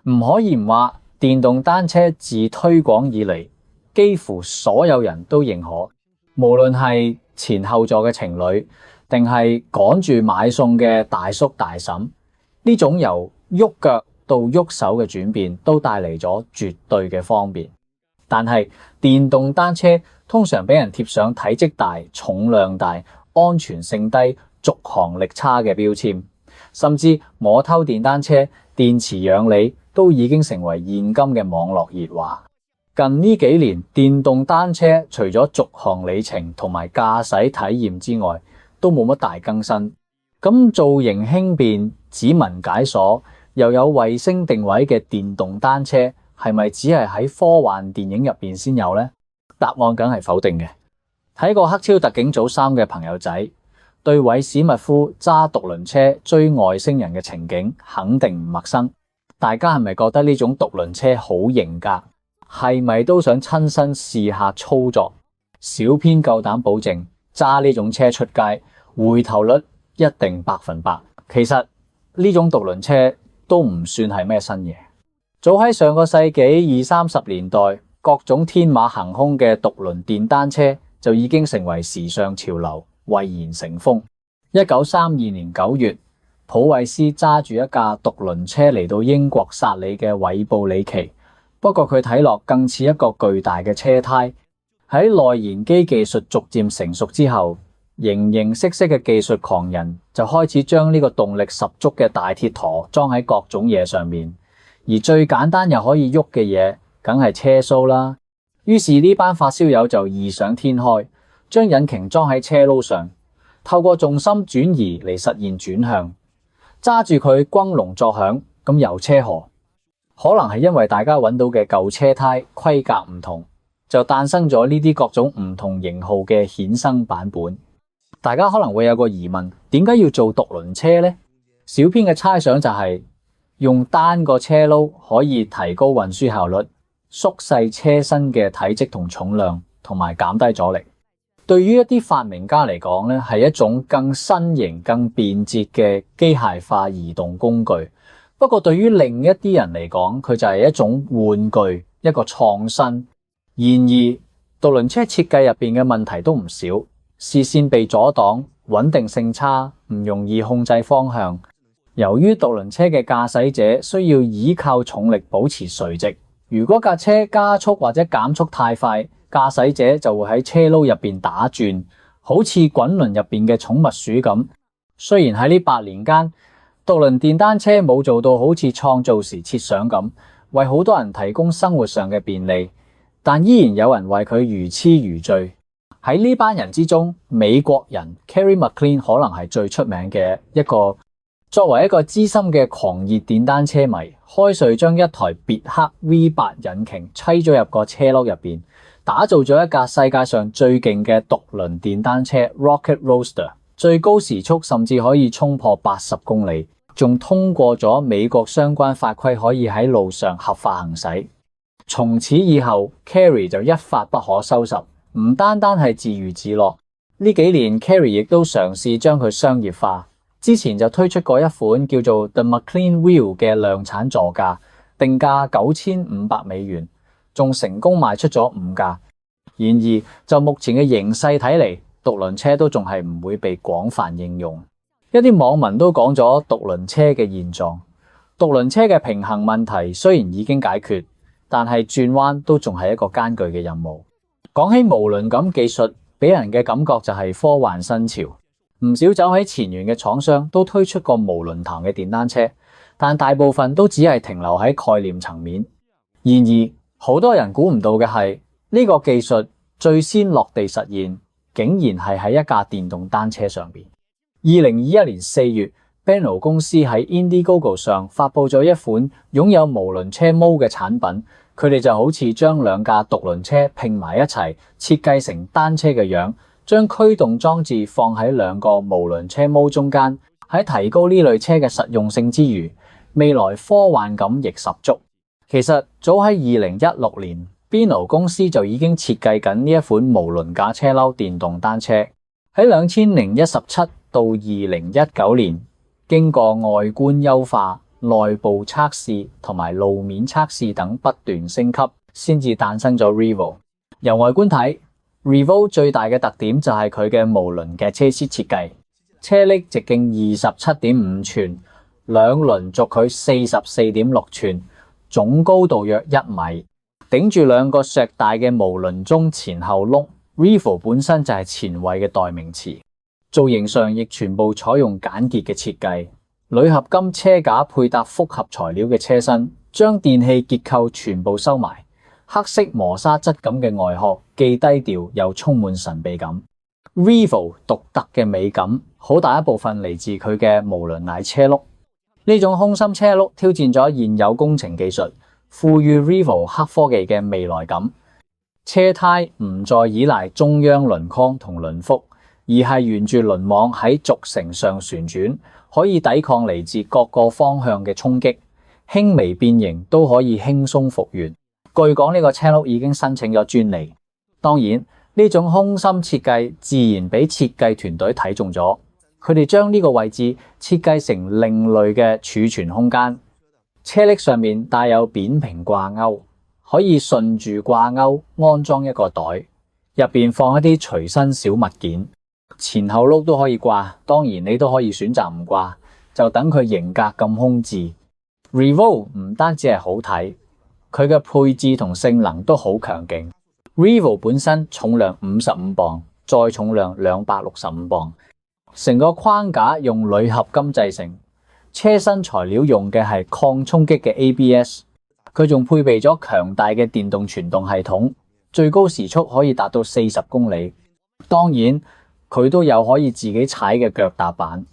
唔可以唔話，電動單車自推廣以嚟，幾乎所有人都認可，無論係前後座嘅情侶，定係趕住買餸嘅大叔大嬸，呢種由喐腳到喐手嘅轉變，都帶嚟咗絕對嘅方便。但係電動單車通常俾人貼上體積大、重量大、安全性低、續航力差嘅標籤，甚至摸偷電單車、電池養你都已經成為現今嘅網絡熱話。近呢幾年，電動單車除咗續航里程同埋駕駛體驗之外，都冇乜大更新。咁造型輕便、指紋解鎖，又有衛星定位嘅電動單車，係咪只係喺科幻電影入邊先有呢？答案梗係否定嘅。睇過《黑超特警組3》嘅朋友仔，對韋史密夫揸獨輪車追外星人嘅情景肯定唔陌生。大家係咪覺得呢種獨輪車好型格？係咪都想親身試下操作？小編夠膽保證，揸呢種車出街，回頭率一定100%。其實呢種獨輪車都唔算係咩新嘢。早喺上個世紀20-30年代，各種天馬行空嘅獨輪電單車就已經成為時尚潮流，蔚然成風。1932年9月，普韋斯揸住一架獨輪車嚟到英國薩里嘅韋布里奇。不過佢睇落更似一個巨大嘅車胎。喺內燃機技術逐漸成熟之後，形形色色嘅技術狂人就開始將呢個動力十足嘅大鐵陀裝喺各種嘢上面。而最簡單又可以喐嘅嘢，梗係車蘇啦。於是呢班發燒友就異想天開，將引擎裝喺車轆上，透過重心轉移嚟實現轉向，揸住佢轟隆作響咁遊車河。可能係因為大家揾到嘅舊車胎規格唔同，就誕生咗呢啲各種唔同型號嘅衍生版本。大家可能會有個疑問，點解要做獨輪車呢？小編嘅猜想就係用單個車轆可以提高運輸效率，縮細車身嘅體積同重量，同埋減低阻力。對於一啲發明家嚟講呢，係一種更新型、更便捷嘅機械化移動工具。不過對於另一啲人嚟講，佢就係一種玩具，一個創新。然而，獨輪車設計入邊嘅問題都唔少，視線被阻擋，穩定性差，唔容易控制方向。由於獨輪車嘅駕駛者需要依靠重力保持垂直，如果架車加速或者減速太快，駕駛者就會喺車轆入邊打轉，好似滾輪入邊嘅寵物鼠咁。雖然喺呢8年間，獨輪電單車冇做到好似創造時設想咁，為好多人提供生活上嘅便利，但依然有人為佢如痴如醉。喺呢班人之中，美國人 Kerry McLean 可能係最出名嘅一個。作為一個資深嘅狂熱電單車迷，開瑞將一台別克 V8 引擎砌咗入個車轆入邊，打造咗一架世界上最勁嘅獨輪電單車 Rocket Roadster， 最高時速甚至可以衝破80公里。仲通過咗美國相關法規，可以喺路上合法行駛。從此以後 Kerry 就一發不可收拾，唔單單係自娛自樂。呢幾年 Kerry 亦都嘗試將佢商業化，之前就推出過一款叫做 The McLean Wheel 嘅量產座駕，定價$9500，仲成功賣出咗5架。然而就目前嘅形勢睇嚟，獨輪車都仲係唔會被廣泛應用。一啲網民都講咗獨輪車嘅現狀，獨輪車嘅平衡問題雖然已經解決，但係轉彎都仲係一個艱巨嘅任務。講起無輪感技術，俾人嘅感覺就係科幻新潮，唔少走喺前沿嘅廠商都推出過無輪談嘅電單車，但大部分都只係停留喺概念層面。然而好多人估唔到嘅係，呢個技術最先落地實現，竟然係喺一架電動單車上邊。2021年4月，Benno 公司喺 Indiegogo 上發佈咗一款擁有無輪車模嘅產品，佢哋就好似將兩架獨輪車拼埋一齊，設計成單車嘅樣，將驅動裝置放喺兩個無輪車模中間，喺提高呢類車嘅實用性之餘，未來科幻感亦十足。其實早喺2016年，Benno 公司就已經設計緊呢一款無輪架車轆電動單車。喺2017到2019年，經過外觀優化、內部測試同埋路面測試等不斷升級，先至誕生咗 Revo。由外觀睇，Revo 最大嘅特點就係佢嘅無輪嘅車絲設計，車轆直徑27.5寸，兩輪軸距44.6寸，總高度約1米，頂住兩個碩大嘅無輪中前後轆。Revo 本身就係前衛嘅代名詞，造型上亦全部採用簡潔嘅設計，鋁合金車架配搭複合材料嘅車身，將電氣結構全部收埋。黑色磨砂質感嘅外殼既低調又充滿神秘感。Revo 獨特嘅美感好大一部分嚟自佢嘅無輪乃車轆，呢種空心車轆挑戰咗現有工程技術，賦予 Revo 黑科技嘅未來感。車胎唔再依賴中央輪框同輪腹，而係沿住輪網喺軸承上旋轉，可以抵抗嚟自各個方向嘅衝擊，輕微變形都可以輕鬆復原。據講呢個車轆已經申請咗專利。當然呢種空心設計自然俾設計團隊睇中咗，佢哋將呢個位置設計成另類嘅儲存空間。車轆上面帶有扁平掛鈎，可以順住掛鈎安裝一個袋，入邊放一啲隨身小物件。前後轆都可以掛，當然你都可以選擇唔掛，就等佢型格咁空置。Revo 唔單止係好睇，佢嘅配置同性能都好強勁。Revo 本身重量55磅，載重量265磅，成個框架用鋁合金製成，車身材料用嘅係抗衝擊嘅 ABS。佢仲配備咗強大嘅電動傳動系統，最高時速可以達到40公里。當然，佢都有可以自己踩嘅腳踏板。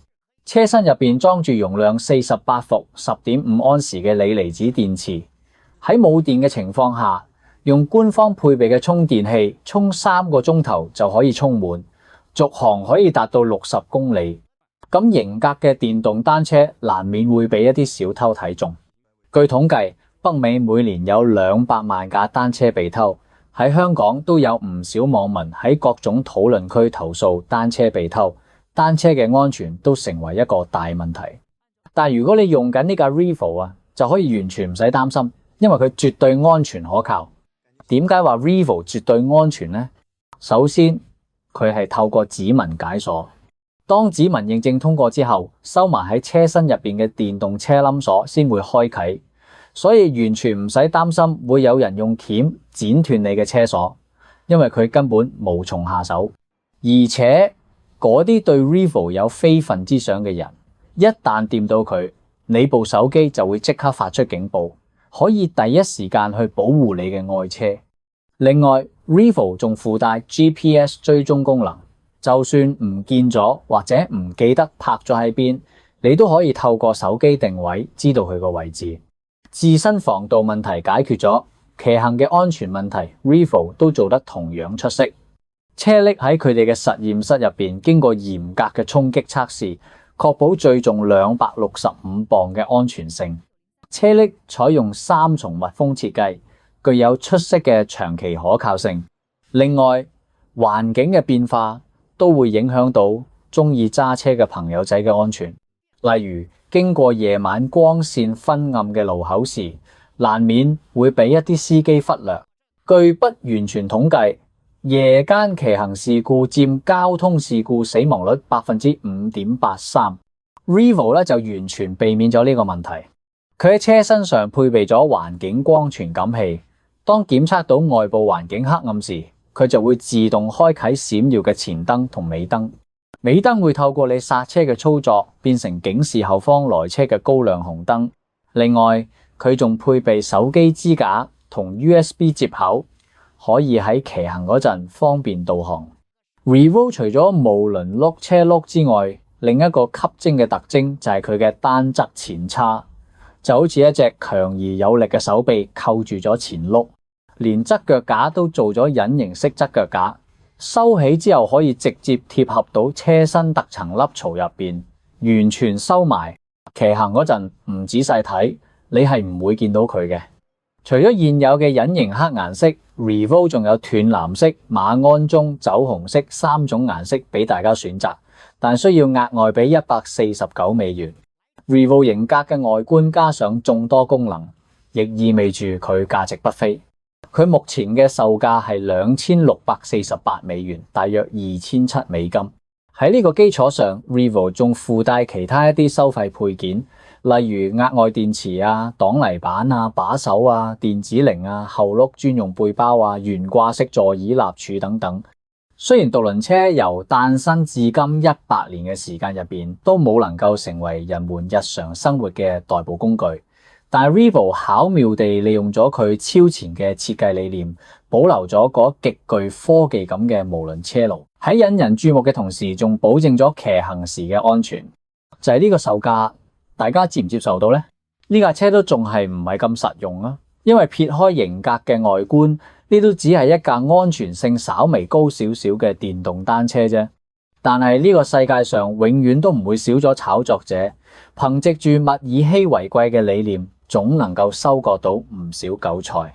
車身入邊裝住容量48伏 10.5 安時嘅鋰離子電池，喺冇電嘅情況下，用官方配備嘅充電器充3個鐘頭就可以充滿，續航可以達到60公里。咁型格嘅電動單車難免會俾一啲小偷睇中。據統計，北美每年有200萬架單車被偷，喺香港都有唔少網民喺各種討論區投訴單車被偷，單車嘅安全都成為一個大問題。但如果你用緊呢架 Revo 啊，就可以完全唔使擔心，因為佢絕對安全可靠。點解話 Revo 絕對安全呢？首先，佢係透過指紋解鎖，當指紋認證通過之後，收埋喺車身入邊嘅電動車冧鎖先會開啟。所以完全唔使擔心會有人用鉗剪斷你嘅車鎖，因為佢根本無從下手。而且嗰啲對 Revo 有非分之想嘅人，一旦掂到佢，你部手機就會即刻發出警報，可以第一時間去保護你嘅愛車。另外 Revo 仲附帶 GPS 追蹤功能，就算唔見咗或者唔記得泊咗喺邊，你都可以透過手機定位知道佢個位置。自身防盜問題解決咗，騎行嘅安全問題 Revo 都做得同樣出色。車轆喺佢哋嘅實驗室入邊經過嚴格嘅衝擊測試，確保最重265磅嘅安全性。車轆採用3重密封設計，具有出色嘅長期可靠性。另外，環境嘅變化都會影響到中意揸車嘅朋友仔嘅安全，例如經過夜晚光線昏暗嘅路口時，難免會俾一啲司機忽略。據不完全統計，夜間騎行事故佔交通事故死亡率 5.83%。Revo 咧就完全避免咗呢個問題。佢喺車身上配備咗環境光傳感器，當檢測到外部環境黑暗時，佢就會自動開啟閃耀嘅前燈同尾燈。尾燈會透過你剎車嘅操作變成警示後方來車嘅高亮紅燈。另外，佢仲配備手機支架同 USB 接口，可以喺騎行嗰陣方便導航。Revo 除咗無輪轆車轆之外，另一個吸睛嘅特徵就係佢嘅單側前叉，就好似一隻強而有力嘅手臂扣住咗前轆，連側腳架都做咗隱形式側腳架。收起之後可以直接貼合到車身突層凹槽入邊，完全收埋。騎行嗰陣唔仔細睇，你係唔會見到佢嘅。除咗現有嘅隱形黑顏色， Revo 仲有斷藍色、馬鞍棕、酒紅色3種顏色俾大家選擇，但需要額外俾149美元。Revo 型格嘅外觀加上眾多功能，亦意味住佢價值不菲。佢目前嘅售價係$2648，大約$2700。喺呢個基礎上 ，Revo 仲附帶其他一啲收費配件，例如額外電池啊、擋泥板啊、把手啊、電子鈴啊、後轆專用背包啊、懸掛式座椅立柱等等。雖然獨輪車由誕生至今100年嘅時間入邊都冇能夠成為人們日常生活嘅代步工具，但係 Revo 巧妙地利用咗佢超前嘅設計理念，保留咗嗰極具科技感嘅無輪車路，喺引人注目嘅同時，仲保證咗騎行時嘅安全。就係呢個售價，大家接唔接受到呢？呢架車都仲係唔係咁實用啊？因為撇開型格嘅外觀，呢都只係一架安全性稍微高少少嘅電動單車啫。但係呢個世界上永遠都唔會少咗炒作者，憑藉住物以稀為貴嘅理念，總能夠收割到唔少韭菜。